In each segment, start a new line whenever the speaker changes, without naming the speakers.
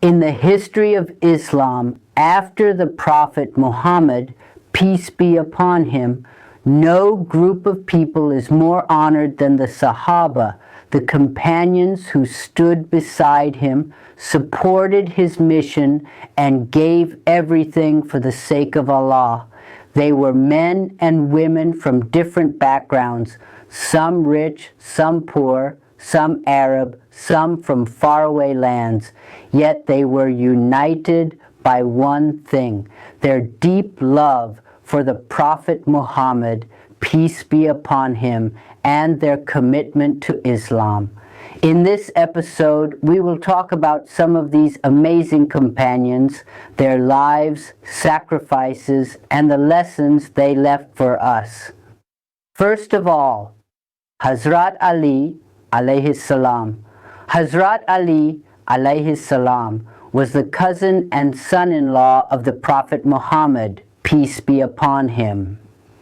In the history of Islam, after the Prophet Muhammad, peace be upon him, no group of people is more honored than the Sahaba, the companions who stood beside him, supported his mission, and gave everything for the sake of Allah. They were men and women from different backgrounds, some rich, some poor, some Arab, some from faraway lands, yet they were united by one thing, their deep love for the Prophet Muhammad, peace be upon him, and their commitment to Islam. In this episode, we will talk about some of these amazing companions, their lives, sacrifices, and the lessons they left for us. First of all, Hazrat Ali, Alayhis Salam. Hazrat Ali, Alayhis Salam, was the cousin and son-in-law of the Prophet Muhammad, peace be upon him.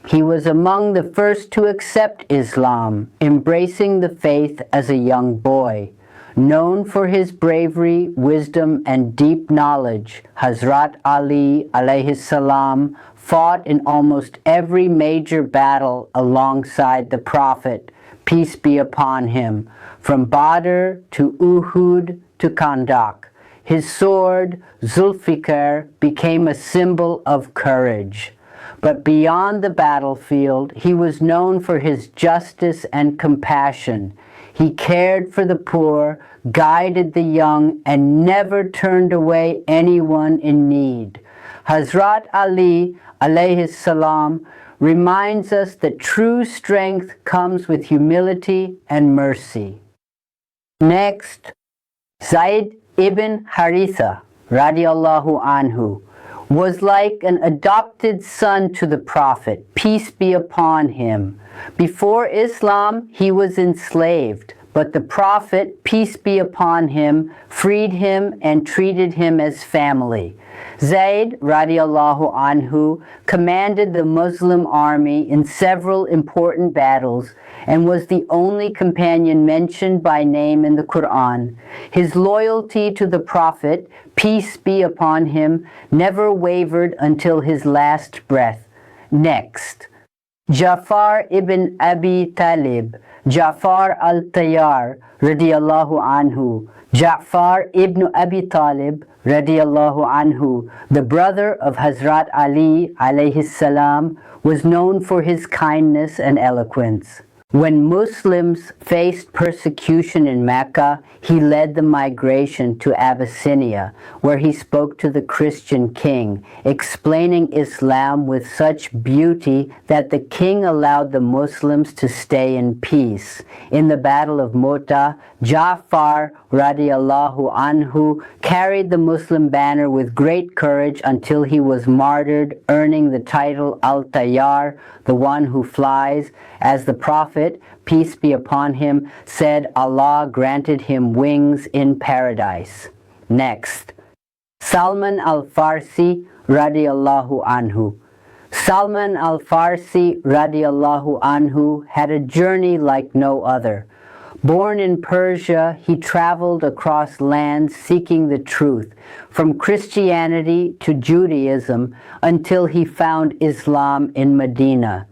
He was among the first to accept Islam, embracing the faith as a young boy. Known for his bravery, wisdom, and deep knowledge, Hazrat Ali, Alayhis Salam, fought in almost every major battle alongside the Prophet, peace be upon him, from Badr to Uhud to Khandak. His sword, Zulfikar, became a symbol of courage. But beyond the battlefield, he was known for his justice and compassion. He cared for the poor, guided the young, and never turned away anyone in need. Hazrat Ali, Alayhis Salam, reminds us that true strength comes with humility and mercy. Next, Zayd ibn Harithah, radiallahu anhu, was like an adopted son to the Prophet, peace be upon him. Before Islam, he was enslaved, but the Prophet, peace be upon him, freed him and treated him as family. Zayd, radiallahu anhu, commanded the Muslim army in several important battles and was the only companion mentioned by name in the Quran. His loyalty to the Prophet, peace be upon him, never wavered until his last breath. Next, Jafar ibn Abi Talib, Jafar al-Tayyar, radiallahu anhu, Ja'far ibn Abi Talib, radiallahu anhu, the brother of Hazrat Ali, alayhis salam, was known for his kindness and eloquence. When Muslims faced persecution in Mecca, he led the migration to Abyssinia, where he spoke to the Christian king, explaining Islam with such beauty that the king allowed the Muslims to stay in peace. In the Battle of Mu'tah, Ja'far radiallahu anhu carried the Muslim banner with great courage until he was martyred, earning the title al-Tayyar, the one who flies, as the Prophet, peace be upon him, said Allah granted him wings in paradise. Next, Salman Farsi radiallahu anhu. Salman Farsi radiallahu anhu had a journey like no other. Born in Persia, he traveled across lands seeking the truth, from Christianity to Judaism, until he found Islam in Medina.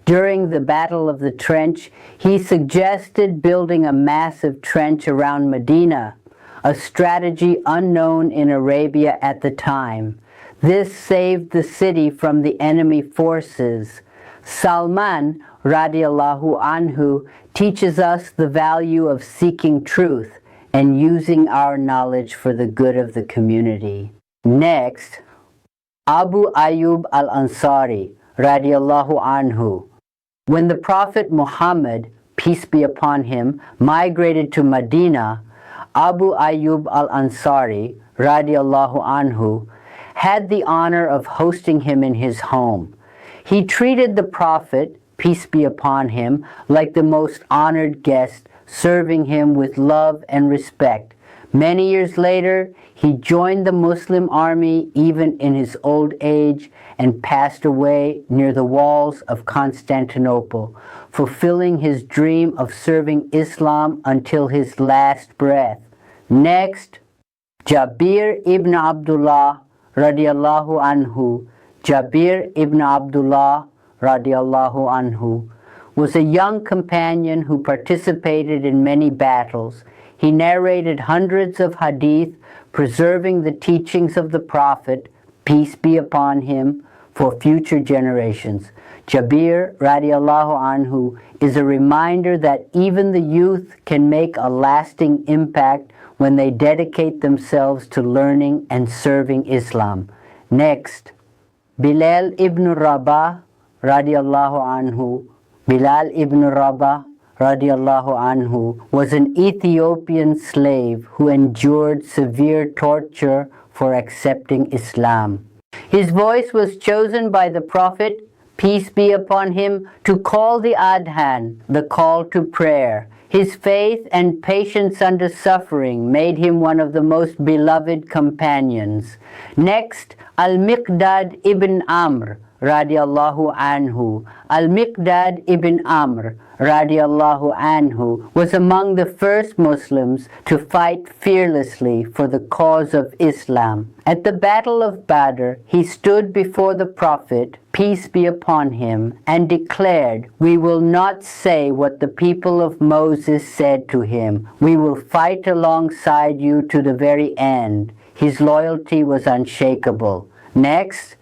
During the Battle of the Trench, he suggested building a massive trench around Medina, a strategy unknown in Arabia at the time. This saved the city from the enemy forces. Salman, radiallahu anhu, teaches us the value of seeking truth and using our knowledge for the good of the community. Next, Abu Ayyub al-Ansari, radiallahu anhu. When the Prophet Muhammad, peace be upon him, migrated to Medina, Abu Ayyub al-Ansari, radiallahu anhu, had the honor of hosting him in his home. He treated the Prophet, peace be upon him, like the most honored guest, serving him with love and respect. Many years later, he joined the Muslim army even in his old age and passed away near the walls of Constantinople, fulfilling his dream of serving Islam until his last breath. Next, Jabir ibn Abdullah radiallahu anhu, Jabir ibn Abdullah radiallahu anhu, was a young companion who participated in many battles. He narrated hundreds of hadith, preserving the teachings of the Prophet, peace be upon him, for future generations. Jabir radiallahu anhu is a reminder that even the youth can make a lasting impact when they dedicate themselves to learning and serving Islam. Next, Bilal ibn Rabah radiallahu anhu. Bilal ibn Rabah radiallahu anhu was an Ethiopian slave who endured severe torture for accepting Islam. His voice was chosen by the Prophet, peace be upon him, to call the adhan, the call to prayer. His faith and patience under suffering made him one of the most beloved companions. Next, al-Miqdad ibn Amr radiallahu anhu. Al-Miqdad ibn Amr radiallahu anhu was among the first Muslims to fight fearlessly for the cause of Islam. At the Battle of Badr, he stood before the Prophet, peace be upon him, and declared, "We will not say what the people of Moses said to him. We will fight alongside you to the very end." His loyalty was unshakable. Next,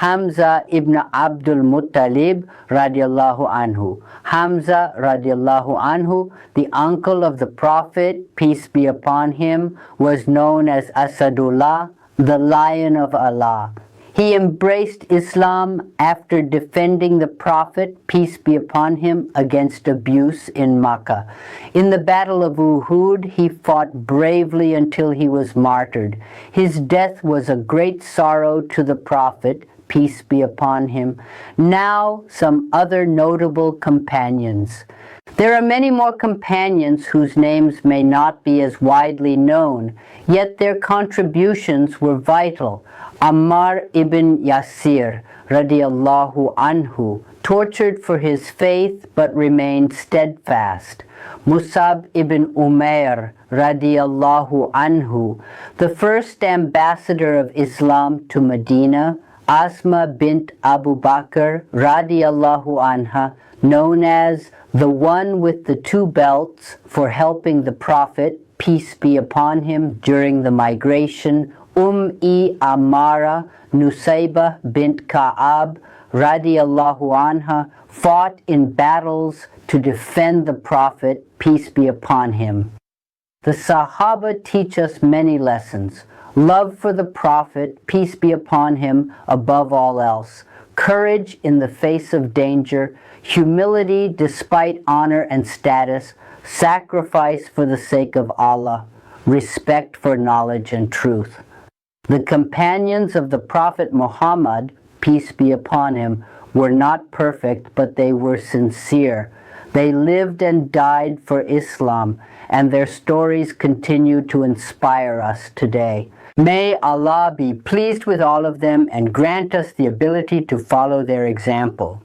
Hamza ibn Abdul-Muttalib radiallahu anhu. Hamza radiallahu anhu, the uncle of the Prophet, peace be upon him, was known as Asadullah, the Lion of Allah. He embraced Islam after defending the Prophet, peace be upon him, against abuse in Makkah. In the Battle of Uhud, he fought bravely until he was martyred. His death was a great sorrow to the Prophet, peace be upon him. Now, some other notable companions. There are many more companions whose names may not be as widely known, yet their contributions were vital. Ammar ibn Yasir radiallahu anhu, tortured for his faith but remained steadfast. Musab ibn Umair radiallahu anhu, the first ambassador of Islam to Medina. Asma bint Abu Bakr radiallahu anha, known as the one with the two belts, for helping the Prophet, peace be upon him, during the migration. Amara Nusayba bint Ka'ab radiallahu anha fought in battles to defend the Prophet, peace be upon him. The Sahaba teach us many lessons. Love for the Prophet, peace be upon him, above all else. Courage in the face of danger. Humility despite honor and status. Sacrifice for the sake of Allah. Respect for knowledge and truth. The companions of the Prophet Muhammad, peace be upon him, were not perfect, but they were sincere. They lived and died for Islam, and their stories continue to inspire us today. May Allah be pleased with all of them and grant us the ability to follow their example.